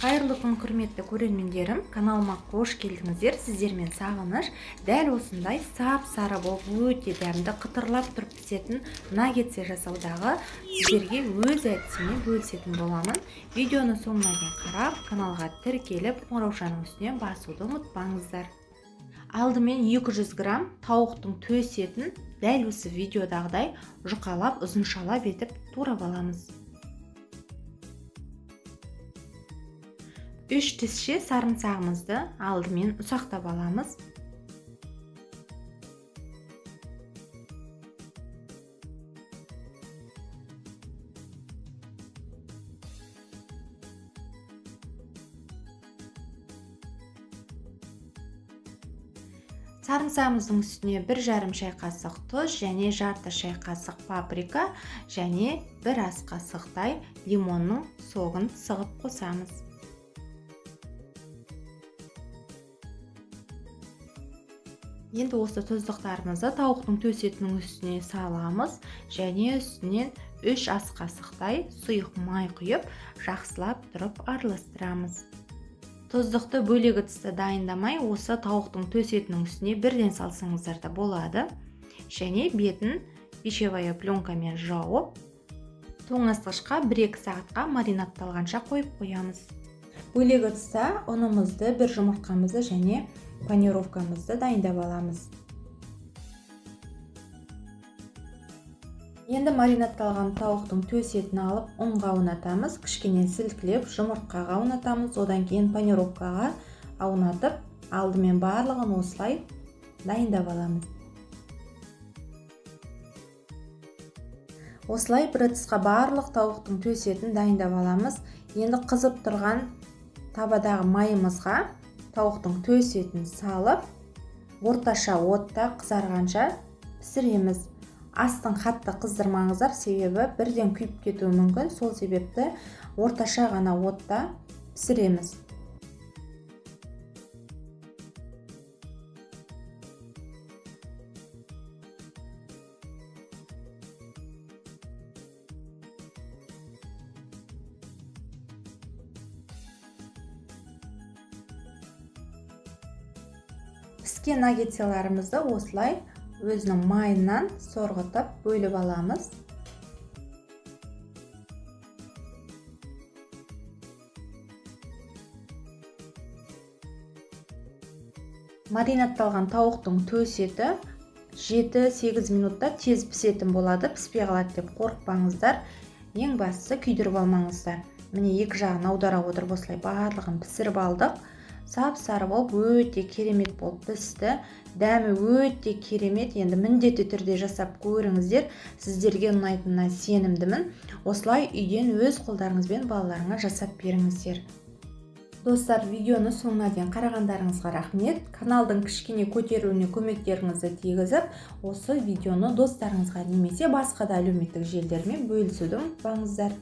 Қайырлы күн, құрметті көрермендерім, каналыма қош келдіңіздер. Сіздермен сағыныш. Дәл осындай сап-сары болып өте дәмді қытырлап тұрып пісетін наггетс жасаудағы сіздерге өз әдісіме бөлісетін боламын. Видеоны соңына дейін қарап, каналға тіркеліп, қоңыраушаның үстіне басуды ұмытпаңыздар. Алдымен 200 грамм тауықтың төс етін дәл осы видеодағыдай жұқалап, ұзыншалап етіп турап аламыз. 3 тісше сарымсағымызды алдымен ұсақтап аламыз. Сарымсағымыздың үстіне 1,5 шай қасық тұз және жарты шай қасық паприка және 1 ас қасықтай лимонның соғын сығып қосамыз. Енді осы тұздықтарымызды тауықтың төс етінің үстіне саламыз және үстінен 3 ас қасықтай сұйық май құйып, жақсылап тұрып араластырамыз. Тұздықты бөлек ыдыста дайындамай, осы тауықтың төс етінің үстіне бірден салсаңыздар да болады. Және бетін пищевая пленкамен жауып, тоңазытқышқа 1-2 сағатқа маринадталғанша қойып қоямыз. Бөлек ыдыста ұнымызды, бір жұмыртқамызды және панировкамызды дайындап аламыз. Енді маринадталған тауықтың төс етін алып, ұнға аунатамыз, кішкене сілкілеп, жұмыртқаға аунатамыз, одан кейін панировкаға аунатып, алдымен барлығын осылай дайындап аламыз. Осылай бір ыдысқа барлық тауықтың төс етін дайындап аламыз. Енді қызып тұрған табадағы майымызға тауықтың төс етін салып, орташа отта қызарғанша пісіреміз. Астын қатты қыздырмаңыздар, себебі бірден күйіп кетуі мүмкін. Сол себепті орташа ғана отта пісіреміз. Піскен наггетсаларымызды осылай өзінің майынан сорғытып бөліп аламыз. Маринадталған тауықтың төс еті 7-8 минутта тез пісетін болады. Піспей қалады деп қорықпаңыздар. Ең бастысы күйдіріп алмаңыздар. Міне екі жағын аудара отырып осылай барлығын пісіріп алдық. Сап-сары болып өте керемет болып пісті. Дәмі өте керемет. Енді міндетті түрде жасап көріңіздер. Сіздерге ұнайтынына сенімдімін. Осылай үйден өз қолдарыңызбен балаларыңа жасап беріңіздер. Достар, видеоны соңына дейін қарағандарыңызға рахмет. Каналдың кішкене көтеруіне көмектеріңізді тигізіп, осы видеоны достарыңызға немесе басқа да әлеуметтік желілермен бөлісуді ұмытпаңыздар.